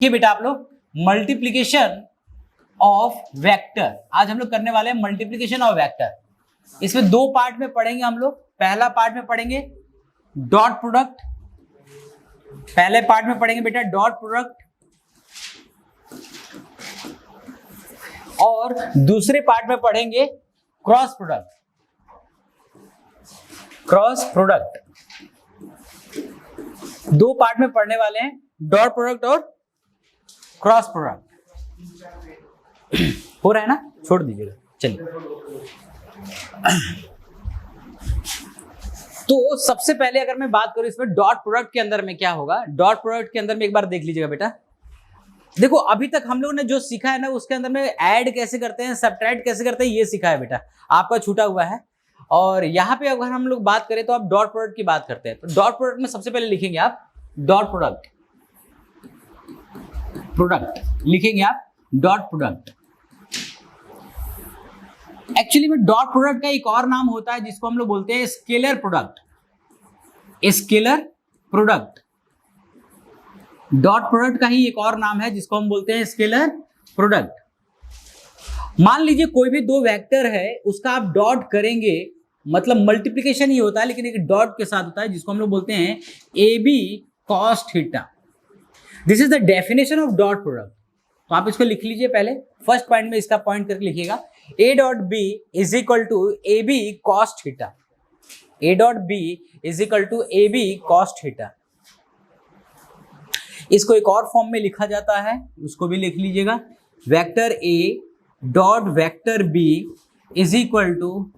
देखिए बेटा आप लोग मल्टीप्लीकेशन ऑफ वेक्टर, आज हम लोग करने वाले हैं मल्टीप्लीकेशन ऑफ वेक्टर। इसमें दो पार्ट में पढ़ेंगे हम लोग। पहला पार्ट में पढ़ेंगे डॉट प्रोडक्ट, पहले पार्ट में पढ़ेंगे बेटा डॉट प्रोडक्ट, और दूसरे पार्ट में पढ़ेंगे क्रॉस प्रोडक्ट। क्रॉस प्रोडक्ट दो पार्ट में पढ़ने वाले हैं, डॉट प्रोडक्ट और क्रॉस प्रोडक्ट। हो रहा है ना, छोड़ दीजिएगा। चलिए, तो सबसे पहले अगर मैं बात करूं इसमें डॉट प्रोडक्ट के अंदर में क्या होगा, डॉट प्रोडक्ट के अंदर में एक बार देख लीजिएगा बेटा। देखो अभी तक हम लोगों ने जो सीखा है ना, उसके अंदर में ऐड कैसे करते हैं, सब्ट्रैक्ट कैसे करते हैं, ये सीखा है बेटा, आपका छूटा हुआ है। और यहाँ पे अगर हम लोग बात करें तो आप डॉट प्रोडक्ट की बात करते हैं, तो डॉट प्रोडक्ट में सबसे पहले लिखेंगे आप डॉट प्रोडक्ट, प्रोडक्ट लिखेंगे आप डॉट प्रोडक्ट। एक्चुअली में डॉट प्रोडक्ट का एक और नाम होता है जिसको हम लोग बोलते हैं scalar product. Scalar product dot product का ही एक और नाम है जिसको हम बोलते हैं स्केलर प्रोडक्ट। मान लीजिए कोई भी दो वेक्टर है, उसका आप डॉट करेंगे, मतलब मल्टीप्लिकेशन ही होता है लेकिन एक डॉट के साथ होता है, जिसको हम लोग बोलते हैं A B cos theta. This is the definition of dot product. तो आप इसको लिख लीजिए, पहले फर्स्ट पॉइंट में इसका पॉइंट करके लिखिएगा, A dot B is equal to A B cos theta. A dot B is equal to A B cos theta. इसको एक और फॉर्म में लिखा जाता है, उसको भी लिख लीजिएगा, vector A dot vector B is equal to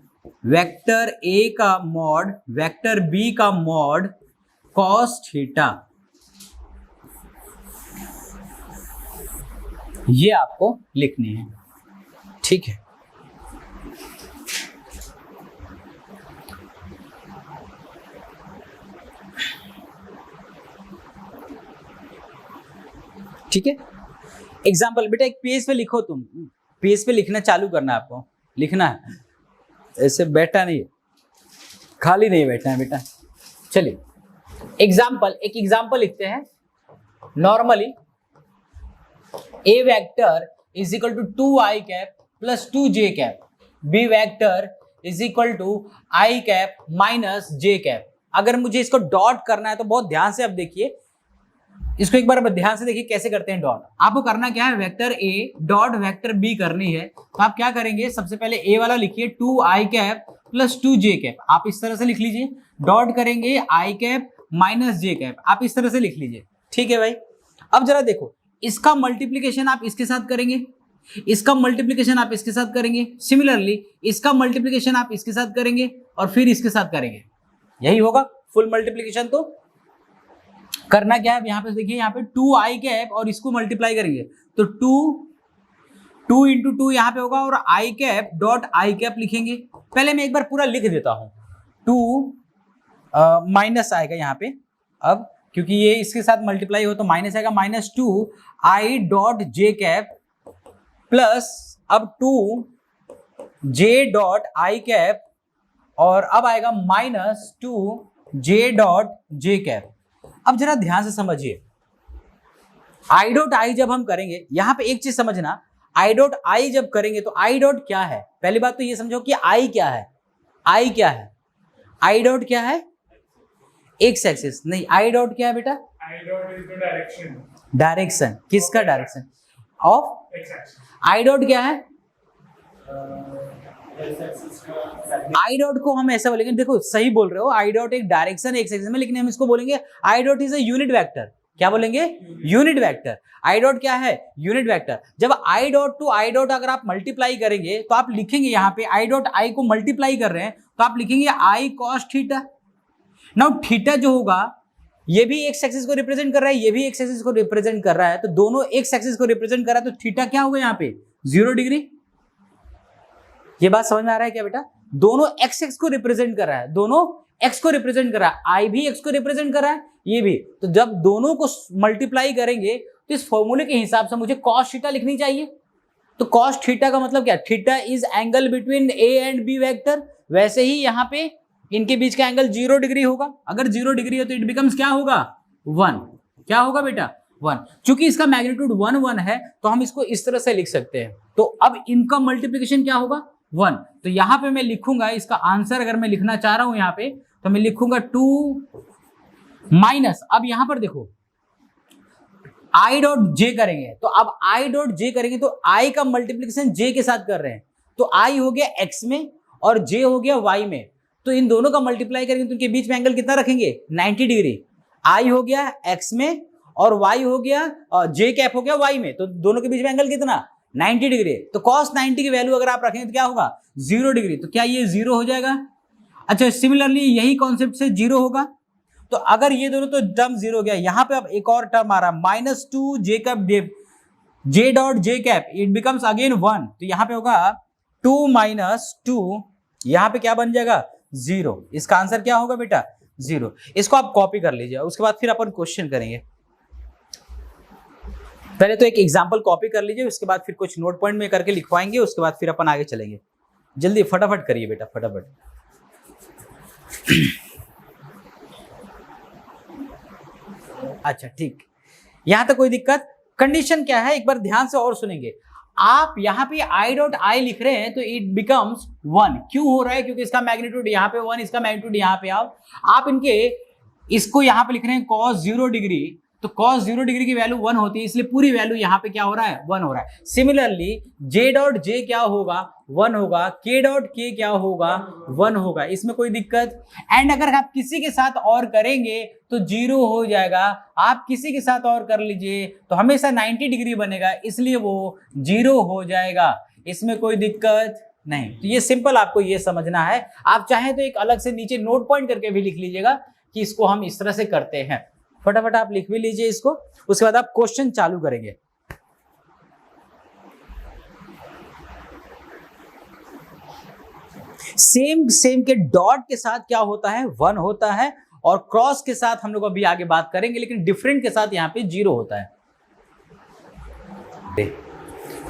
vector A का मॉड वेक्टर बी का मॉड कॉस थीटा। ये आपको लिखनी है, ठीक है। ठीक है, एग्जाम्पल बेटा एक पेज पे लिखो, तुम पेज पे लिखना चालू करना है, आपको लिखना है, ऐसे बैठा नहीं, खाली नहीं बैठना है बेटा। चलिए एग्जाम्पल, एक एग्जाम्पल लिखते हैं। Normally A vector is equal to 2i cap plus 2j cap, B vector is equal to i cap minus j cap. अगर मुझे इसको डॉट करना है तो बहुत ध्यान से अब देखिए, इसको एक बार ध्यान से देखिए कैसे करते हैं डॉट। आपको करना क्या है, vector A dot vector B करनी है, तो आप क्या करेंगे, सबसे पहले ए वाला लिखिए 2i cap plus 2j cap, आप इस तरह से लिख लीजिए। डॉट करेंगे i cap minus j cap, आप इस तरह से लिख लीजिए, ठीक है भाई। अब जरा देखो, इसका मल्टीप्लीकेशन आप इसके साथ करेंगे, इसका मल्टीप्लीकेशन आप इसके साथ करेंगे, सिमिलरली इसका मल्टीप्लीकेशन आप इसके साथ करेंगे और फिर इसके साथ करेंगे, यही होगा फुल मल्टीप्लीकेशन। तो करना क्या है, यहाँ पे देखिए, यहाँ पे 2i कैप और इसको मल्टीप्लाई करेंगे तो 2 इंटू 2 यहाँ पे होगा और i cap dot i cap लिखेंगे। पहले मैं एक बार पूरा लिख देता हूँ, 2 माइनस आएगा यहाँ पे, अब क्योंकि ये इसके साथ मल्टीप्लाई हो तो माइनस आएगा, minus 2i dot j cap plus अब 2j डॉट i कैप और अब आएगा minus 2j dot j cap. अब जरा ध्यान से समझिए, आई डॉट आई जब हम करेंगे, यहां पे एक चीज समझना, आई डॉट आई जब करेंगे तो आई डॉट क्या है, पहली बात तो ये समझो कि आई क्या है, आई क्या है, आई डॉट क्या है, एक्स एक्सिस नहीं, आई डॉट क्या है बेटा, I dot is the direction, direction, किसका direction, of x axis. I dot क्या है, आई डॉट को हम ऐसा बोलेंगे, देखो सही बोल रहे हो, आई डॉट एक डायरेक्शन एक्स एक्सिस में, लेकिन हम इसको बोलेंगे आई dot is a unit vector. क्या बोलेंगे, यूनिट वेक्टर। आई डॉट क्या है, यूनिट वेक्टर। जब I dot to I dot अगर आप मल्टीप्लाई करेंगे तो आप लिखेंगे, यहाँ पे आई डॉट आई को मल्टीप्लाई कर रहे हैं तो आप लिखेंगे I cos theta. Now theta जो होगा ये भी एक्स एक्सिस को रिप्रेजेंट कर रहा है, ये भी एक्स एक्सिस को रिप्रेजेंट कर रहा है, तो दोनों एक्स एक्सिस को रिप्रेजेंट कर रहा है, तो थीटा क्या होगा यहाँ पे 0 डिग्री। ये बात समझ में आ रहा है क्या बेटा, दोनों एक्स एक्स को रिप्रेजेंट कर रहा है, दोनों एक्स को रिप्रेजेंट कर रहा है, आई भी एक्स को रिप्रेजेंट कर रहा है, ये भी। तो जब दोनों को मल्टीप्लाई करेंगे तो इस फॉर्मूले के हिसाब से मुझे कॉस थीटा लिखनी चाहिए। तो कॉस थीटा का मतलब क्या, theta is angle between A and B vector. वैसे ही यहाँ पे इनके बीच का एंगल 0 डिग्री होगा, अगर 0 डिग्री है तो इट बिकम्स क्या होगा 1, क्या होगा बेटा 1। चूंकि इसका मैग्नीट्यूड 1 1 है तो हम इसको इस तरह से लिख सकते हैं। तो अब इनका मल्टीप्लिकेशन क्या होगा 1। तो यहां पे मैं लिखूंगा इसका आंसर, अगर मैं लिखना चाह रहा हूं यहां पे तो मैं लिखूंगा 2 माइनस, अब यहां पर देखो आई डॉट जे करेंगे, तो अब आई डॉट जे करेंगे तो आई का मल्टीप्लिकेशन जे के साथ कर रहे हैं, तो आई हो गया एक्स में और जे हो गया वाई में, तो इन दोनों का मल्टीप्लाई करेंगे तो इनके बीच में एंगल कितना रखेंगे 90 डिग्री। आई हो गया एक्स में और वाई हो गया जे कैप हो गया वाई में, तो दोनों के बीच में एंगल कितना 90 डिग्री। तो cos 90 की वैल्यू अगर आप रखेंगे तो क्या होगा 0 डिग्री, तो क्या ये 0 हो जाएगा। अच्छा सिमिलरली यही कॉन्सेप्ट से 0 होगा, तो अगर ये दोनों तो टर्म 0 हो गया, यहां पे अब एक और टर्म आ रहा है -2 J cap J dot J cap, it becomes again 1, तो यहां पे होगा 2 - 2, यहां पे क्या बन जाएगा 0। इसका आंसर क्या होगा बेटा 0। इसको आप कॉपी कर लीजिए, उसके बाद फिर अपन क्वेश्चन करेंगे। पहले तो एक एग्जांपल कॉपी कर लीजिए, उसके बाद फिर कुछ नोट पॉइंट में करके लिखवाएंगे, उसके बाद फिर अपन आगे चलेंगे। जल्दी फटाफट करिए बेटा, फटाफट। अच्छा ठीक, यहां तक कोई दिक्कत। कंडीशन क्या है एक बार ध्यान से और सुनेंगे। आप यहां पे आई डॉट आई लिख रहे हैं तो इट बिकम्स 1, क्यों हो रहा है क्योंकि इसका मैग्नीट्यूड यहां पे 1, इसका मैग्नीट्यूड यहां पे आप इनके इसको यहां पे लिख रहे हैं cos 0 डिग्री, तो cos 0 डिग्री की वैल्यू 1 होती है, इसलिए पूरी वैल्यू यहां पे क्या हो रहा है 1 हो रहा है। सिमिलरली j डॉट j क्या होगा 1 होगा, k डॉट k क्या होगा 1 होगा, इसमें कोई दिक्कत। एंड अगर आप किसी के साथ और करेंगे तो 0 हो जाएगा, आप किसी के साथ और कर लीजिए तो हमेशा 90 डिग्री बनेगा, इसलिए वो 0 हो जाएगा, इसमें कोई दिक्कत नहीं। तो ये सिंपल आपको ये समझना है। आप चाहें तो एक अलग से नीचे नोट पॉइंट करके भी लिख लीजिएगा कि इसको हम इस तरह से करते हैं। फटाफट आप लिख भी लीजिए इसको, उसके बाद आप क्वेश्चन चालू करेंगे। सेम के डॉट के साथ क्या होता है 1 होता है, और क्रॉस के साथ हम लोग अभी आगे बात करेंगे, लेकिन डिफरेंट के साथ यहां पे 0 होता है।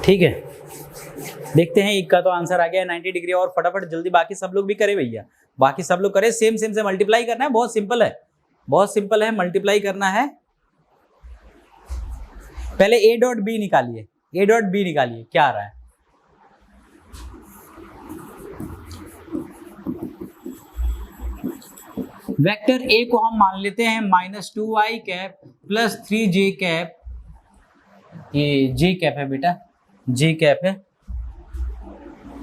ठीक है, देखते हैं एक का तो आंसर आ गया 90 डिग्री, और फटाफट जल्दी बाकी सब लोग भी करें भैया, बाकी सब लोग करें। सेम से मल्टीप्लाई करना है, बहुत सिंपल है, बहुत सिंपल है, मल्टीप्लाई करना है। पहले a डॉट बी निकालिए, a डॉट बी निकालिए क्या आ रहा है। वेक्टर a को हम मान लेते हैं -2i cap plus 3j cap, ये j कैप है बेटा, j कैप है,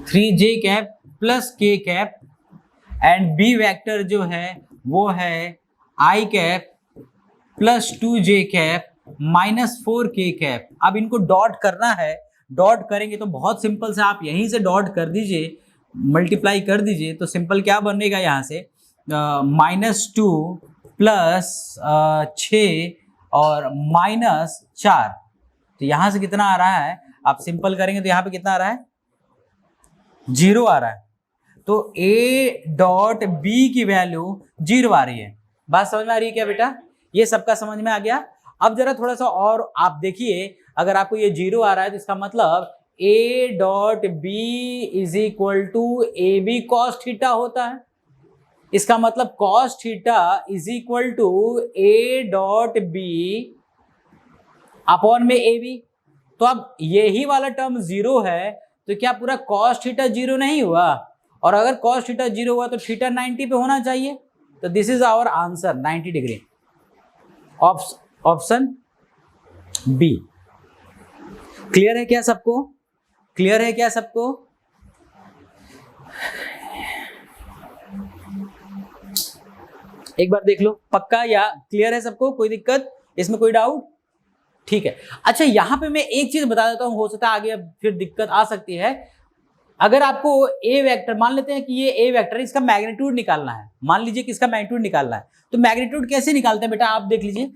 3j cap plus k cap, and b vector जो है वो है i cap plus 2j cap -4k cap. अब इनको डॉट करना है, डॉट करेंगे तो बहुत सिंपल से आप यहीं से डॉट कर दीजिए, मल्टीप्लाई कर दीजिए, तो सिंपल क्या बनेगा यहाँ से -2 प्लस 6 और -4, तो यहाँ से कितना आ रहा है, आप सिंपल करेंगे तो यहाँ पे कितना आ रहा है 0 आ रहा है, तो a डॉट बी की वैल्यू 0 आ रही है। बात समझ में आ रही है क्या बेटा, ये सबका समझ में आ गया। अब जरा थोड़ा सा और आप देखिए, अगर आपको ये 0 आ रहा है तो इसका मतलब a dot B is equal to A B cos theta होता है, इसका मतलब cos theta is equal to a dot B upon में ए बी। तो अब यही वाला टर्म 0 है, तो क्या पूरा cos थीटा 0 नहीं हुआ, और अगर cos थीटा 0 हुआ तो थीटा 90 पे होना चाहिए, तो this is our answer 90 degree, option B. Clear है क्या सबको, क्लियर है क्या सबको। एक बार देख लो पक्का या क्लियर है सबको, कोई दिक्कत इसमें, कोई डाउट। ठीक है, अच्छा यहां पे मैं एक चीज बता देता हूं, हो सकता है आगे फिर दिक्कत आ सकती है। अगर आपको ए वेक्टर, मान लेते हैं कि ये ए वेक्टर, इसका मैग्नीट्यूड निकालना है, मान लीजिए कि इसका मैग्नीट्यूड निकालना है, तो मैग्नीट्यूड कैसे निकालते हैं बेटा, आप देख लीजिए,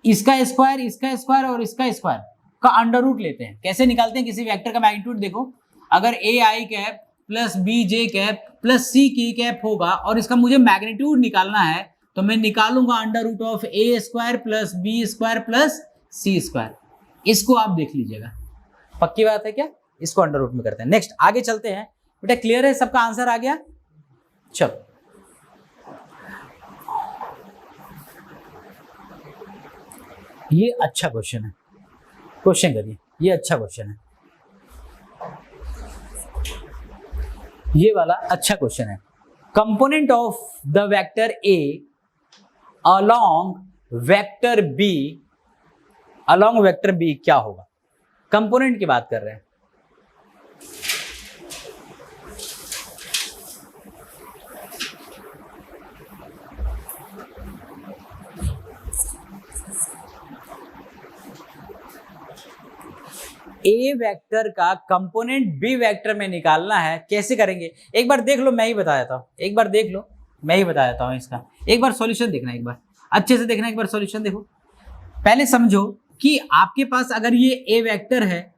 इसका स्क्वायर और इसका स्क्वायर का अंडर रूट लेते हैं। कैसे निकालते हैं किसी वेक्टर का मैग्नीट्यूड, देखो अगर A I cap plus B J cap plus C K cap होगा और इसका मुझे मैग्नीट्यूड निकालना है, तो मैं निकालूंगा under root of A square plus B square plus C square. इसको आप देख लीजिएगा, पक्की बात है क्या, इसको अंडर रूट में करते हैं। नेक्स्ट आगे चलते हैं बेटा, क्लियर है सबका आंसर आ गया। चलो ये अच्छा क्वेश्चन है, क्वेश्चन करिए, ये अच्छा क्वेश्चन है, ये वाला अच्छा क्वेश्चन है। Component of the vector A along vector B, along vector B क्या होगा? कंपोनेंट की बात कर रहे हैं। ए वेक्टर का कंपोनेंट बी वेक्टर में निकालना है, कैसे करेंगे? एक बार देख लो, मैं ही बता देता हूं, एक बार देख लो, मैं ही बता देता हूं इसका। एक बार सॉल्यूशन देखना, एक बार अच्छे से देखना, एक बार सॉल्यूशन देखो। पहले समझो कि आपके पास अगर ये ए वेक्टर है,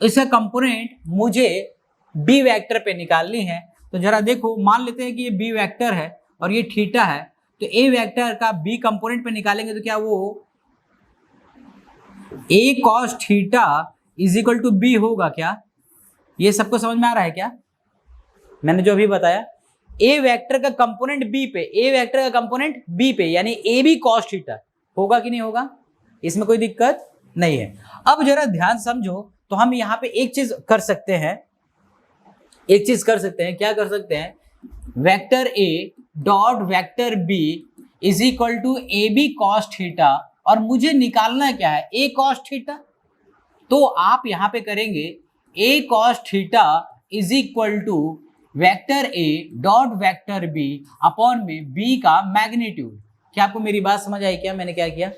इसका कंपोनेंट मुझे बी वेक्टर पे निकालनी है, तो जरा देखो, मान लेते हैं कि ये बी वेक्टर है और ये थीटा है, तो ए वेक्टर का बी कंपोनेंट पे निकालेंगे तो क्या वो A cos theta is equal to B होगा क्या? ये सबको समझ में आ रहा है क्या मैंने जो अभी बताया? ए वेक्टर का कंपोनेंट बी पे, ए वेक्टर का कंपोनेंट बी पे, यानी ए बी कॉस थीटा होगा कि नहीं होगा? इसमें कोई दिक्कत नहीं है। अब जरा ध्यान समझो, तो हम यहाँ पे एक चीज कर सकते हैं, एक चीज कर सकते हैं, क्या कर सकते हैं? Vector A dot vector B is equal to A B cos theta, और मुझे निकालना क्या है? A cos theta. तो आप यहां पे करेंगे a cos theta is equal to vector a dot vector b upon में b का मैग्नीट्यूड। क्या आपको मेरी बात समझ आई क्या? मैंने क्या किया?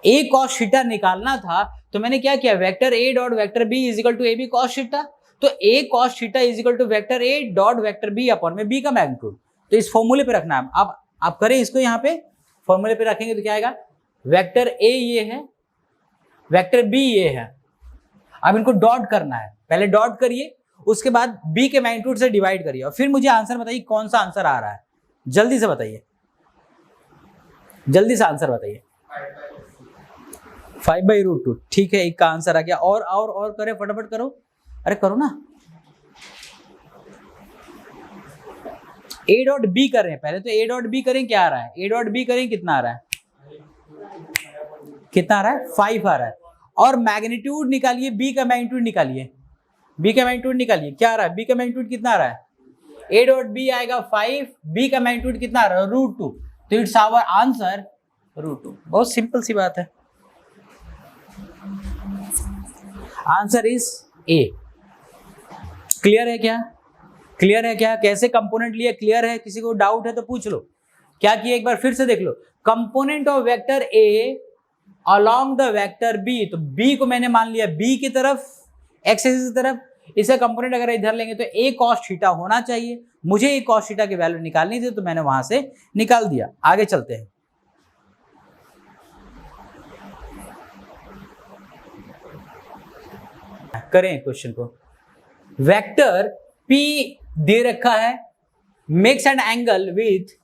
a cos थीटा निकालना था, तो मैंने क्या किया? Vector a dot vector b is equal to A B cos theta, तो a cos theta is equal to vector a dot vector b upon में b का मैग्नीट्यूड। तो इस फॉर्मूले पे रखना है। अब आप करें इसको, यहाँ पे फॉर्मूले पे रखेंगे तो क्या आएगा? वेक्टर a ये है, वेक्टर b ये है। अब इनको डॉट करना है, पहले डॉट करिए, उसके बाद b के मैग्नीट्यूड से डिवाइड करिए, और फिर मुझे आंसर बताइए कौन सा आंसर आ रहा है। जल्दी से बताइए, जल्दी से आंसर बताइए। 5/√2, ठीक है, एक का आंसर आ गया। और करें, फटाफट करो, अरे करो ना। a डॉट बी कर रहे हैं पहले, तो a डॉट बी करें, क्या आ रहा है? a डॉट बी करें, कितना आ रहा है? कितना आ रहा है? 5 आ रहा है। और मैग्नीट्यूड निकालिए, b का मैग्नीट्यूड निकालिए, b का मैग्नीट्यूड निकालिए, क्या आ रहा है? b का मैग्नीट्यूड कितना आ रहा है? a डॉट b आएगा 5, b का मैग्नीट्यूड कितना आ रहा है? √2, तो इट्स आवर आंसर √2। बहुत सिंपल सी बात है, आंसर इज a। क्लियर है क्या? क्लियर है क्या? कैसे कंपोनेंट लिए क्लियर है? किसी को डाउट है तो पूछ लो। क्या किया, एक बार फिर से देख लो। Component of vector a along the vector b, तो b को मैंने मान लिया b की तरफ, x एक्सिस की तरफ। इसका कंपोनेंट अगर इधर लेंगे तो a cos थीटा होना चाहिए। मुझे a cos थीटा की वैल्यू निकालनी थी, तो मैंने वहां से निकाल दिया। आगे चलते हैं। करें क्वेश्चन को। वेक्टर p दे रखा है, makes an angle with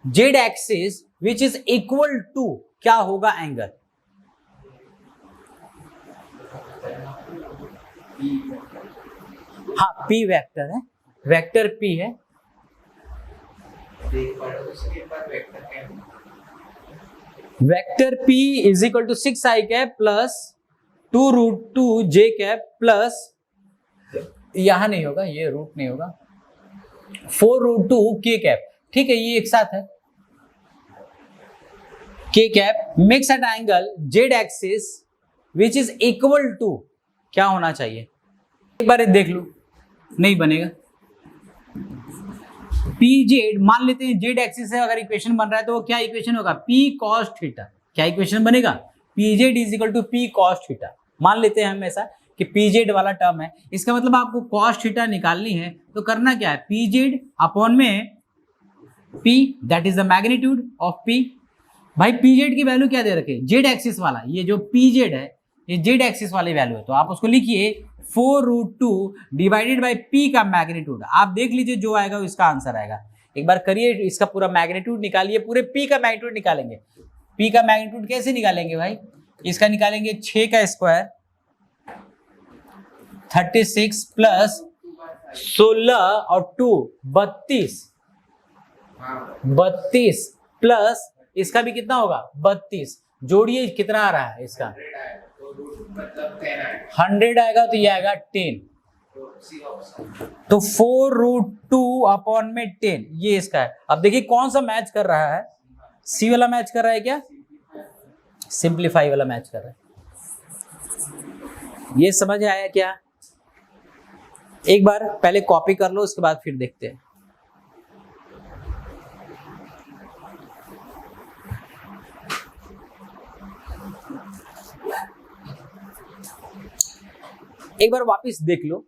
z axis which is equal to, क्या होगा एंगल? हाँ, p वेक्टर है, वेक्टर p है। Vector p is equal to 6i cap plus 2√2j cap plus, यहां नहीं होगा, ये रूट नहीं होगा, 4√2k कैप। ठीक है, ये एक साथ है, k cap makes at angle z axis which is equal to, क्या होना चाहिए? एक बार देख लो, नहीं बनेगा। pz मान लेते हैं, z एक्सिस से अगर इक्वेशन बन रहा है तो वो क्या इक्वेशन होगा? p cos theta. क्या इक्वेशन बनेगा? pz is equal to p cos theta. मान लेते हैं हम ऐसा कि pz वाला टर्म है, इसका मतलब आपको cos थीटा निकालनी है, तो करना क्या है? pz अपॉन में p, that is the magnitude of p। भाई pz की वैल्यू क्या दे रखे? z एक्सिस वाला, ये जो pz है ये z एक्सिस वाली वैल्यू है, तो आप उसको लिखिए 4√2 डिवाइडेड बाय p का मैग्नीट्यूड। आप देख लीजिए जो आएगा इसका आंसर आएगा। एक बार करिए, इसका पूरा मैग्नीट्यूड निकालिए, पूरे p का मैग्नीट्यूड निकालेंगे। p का मैग्नीट्यूड कैसे निकालेंगे भाई? इसका निकालेंगे 6 का स्क्वायर 36 प्लस 16 और 2 32 प्लस इसका भी कितना होगा? 32, जोड़िए कितना आ रहा है इसका, 100 आएगा तो रूट मतलब 10 आएगा 100 आएगा तो ये आएगा 10, तो सी ऑप्शन तो 4√2/10 ये इसका है। अब देखिए कौन सा मैच कर रहा है, सी वाला मैच कर रहा है क्या, सिंप्लीफाई वाला मैच कर रहा है। ये समझ आया क्या? एक बार पहले कॉपी कर लो, उसके बाद फिर देखते हैं। एक बार वापस देख लो,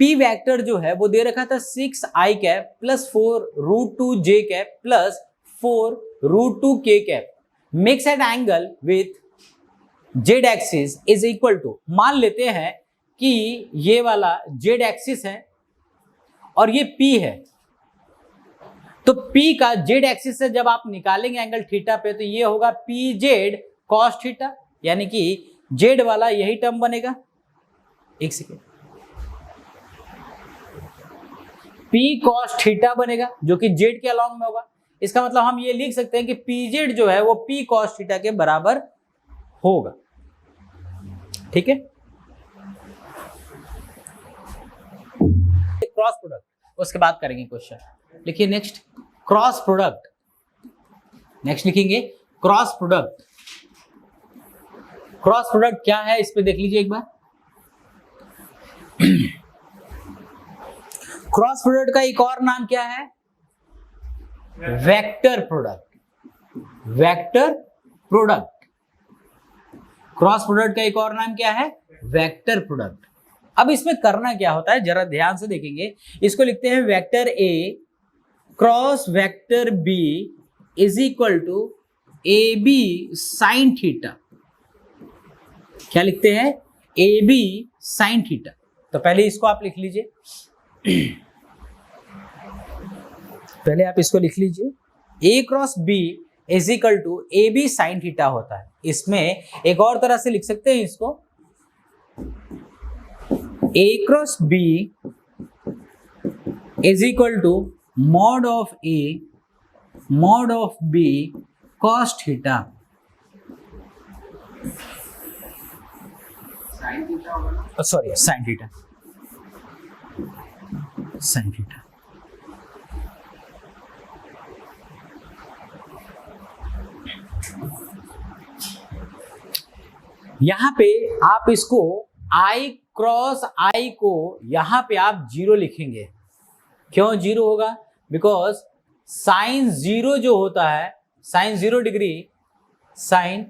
P वेक्टर जो है वो दे रखा था 6i cap plus 4√2j cap plus 4√2k cap makes an angle with Z axis is equal to, मान लेते हैं कि ये वाला जेड एक्सिस है और ये P है, तो P का जेड एक्सिस से जब आप निकालेंगे एंगल थीटा पे तो ये होगा पी जेड कॉस थीटा, यानी कि जेड वाला यही टर्म बनेगा। एक सेकेंड, P cos थीटा बनेगा जो कि जेड के अलॉन्ग में होगा। इसका मतलब हम ये लिख सकते हैं कि पी जेड जो है वो P cos थीटा के बराबर होगा। ठीक है, क्रॉस प्रोडक्ट उसके बाद करेंगे क्वेश्चन। लिखिए नेक्स्ट क्रॉस प्रोडक्ट, नेक्स्ट लिखेंगे क्रॉस प्रोडक्ट। क्रॉस प्रोडक्ट क्या है इस पे देख लीजिए एक बार। क्रॉस प्रोडक्ट का एक और नाम क्या है, vector product. Vector product, cross product का एक और नाम क्या है, वेक्टर प्रोडक्ट। अब इसमें करना क्या होता है जरा ध्यान से देखेंगे। इसको लिखते हैं vector A cross vector B is equal to A B sine theta. क्या लिखते हैं, ए बी साइन थीटा। तो पहले इसको आप लिख लीजिए, पहले आप इसको लिख लीजिए। A cross B is equal to A B sine theta होता है। इसमें एक और तरह से लिख सकते हैं इसको, A cross B is equal to mod of B cos theta. Sine theta होगा ना, sorry sine theta, sine theta. यहां पे आप इसको I क्रॉस I को यहां पे आप 0 लिखेंगे। क्यों 0 होगा, बिकॉज साइन 0 जो होता है, साइन 0 डिग्री, साइन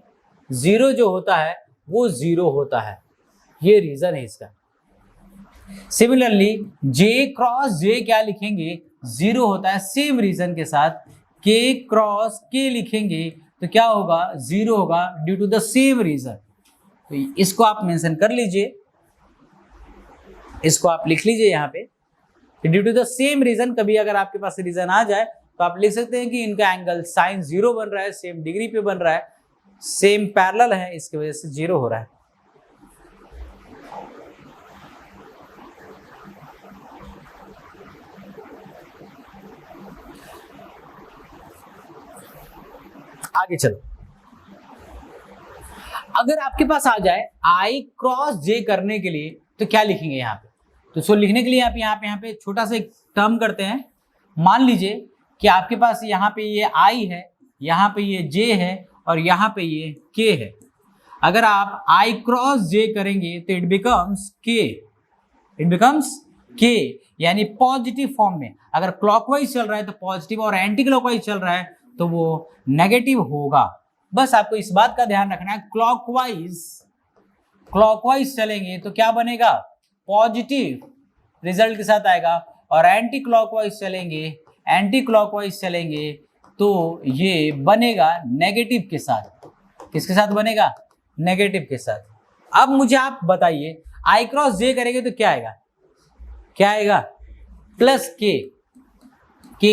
0 जो होता है वो 0 होता है, ये रीजन है इसका। सिमिलरली J क्रॉस J क्या लिखेंगे, 0 होता है। सेम रीजन के साथ K क्रॉस K लिखेंगे तो क्या होगा, 0 होगा, due to the same reason. तो इसको आप मेंशन कर लीजिए, इसको आप लिख लीजिए यहाँ पे, due to the same reason. कभी अगर आपके पास रीजन आ जाए तो आप लिख सकते हैं कि इनका एंगल साइन 0 बन रहा है, सेम डिग्री पे बन रहा है, सेम पैरेलल है, इसकी वजह से 0 हो रहा है। आगे चलो, अगर आपके पास आ जाए I क्रॉस J करने के लिए तो क्या लिखेंगे यहाँ पे। तो इसको लिखने के लिए आप यहाँ पे छोटा सा एक टर्म करते हैं। मान लीजिए कि आपके पास यहाँ पे ये I है, यहाँ पे ये J है और यहाँ पे ये K है। अगर आप I क्रॉस J करेंगे तो इट बिकम्स K, यानी पॉजिटिव फॉर्म में। अगर क्लॉकवाइज चल रहा है तो पॉजिटिव और एंटी क्लॉकवाइज चल रहा है तो वो नेगेटिव होगा। बस आपको इस बात का ध्यान रखना है, क्लॉकवाइज चलेंगे तो क्या बनेगा, पॉजिटिव रिजल्ट के साथ आएगा, और एंटी क्लॉकवाइज चलेंगे तो ये बनेगा नेगेटिव के साथ। किसके साथ बनेगा, नेगेटिव के साथ। अब मुझे आप बताइए I क्रॉस J करेंगे तो क्या आएगा, प्लस K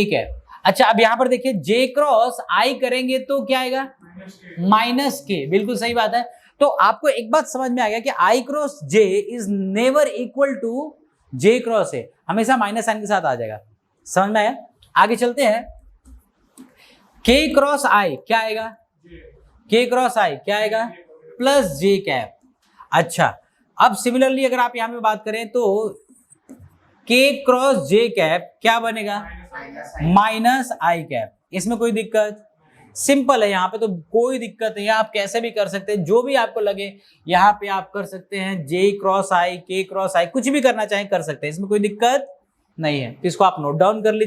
कैप। अच्छा अब यहां पर देखिए J क्रॉस I करेंगे तो क्या आएगा, माइनस K। बिल्कुल सही बात है। तो आपको एक बात समझ में आ गया कि I cross J is never equal to J cross A, हमेशा माइनस साइन के साथ आ जाएगा। समझ में आया, आगे चलते हैं। K क्रॉस I क्या आएगा, के क्रॉस आई क्या आएगा प्लस जे कैप। अच्छा अब सिमिलरली अगर आप यहाँ पे बात करें तो के क्रॉस जे कैप क्या बनेगा माइनस आई कैप। इसमें कोई दिक्कत, सिंपल है यहाँ पे तो कोई दिक्कत नहीं है, आप कैसे भी कर सकते हैं, जो भी आपको लगे यहाँ पे आप कर सकते हैं, जे क्रॉस आई के क्रॉस आई कुछ भी करना चाहें कर सकते हैं, इसमें कोई दिक्कत नहीं है। इसको आप नोट डाउन कर लीजिए।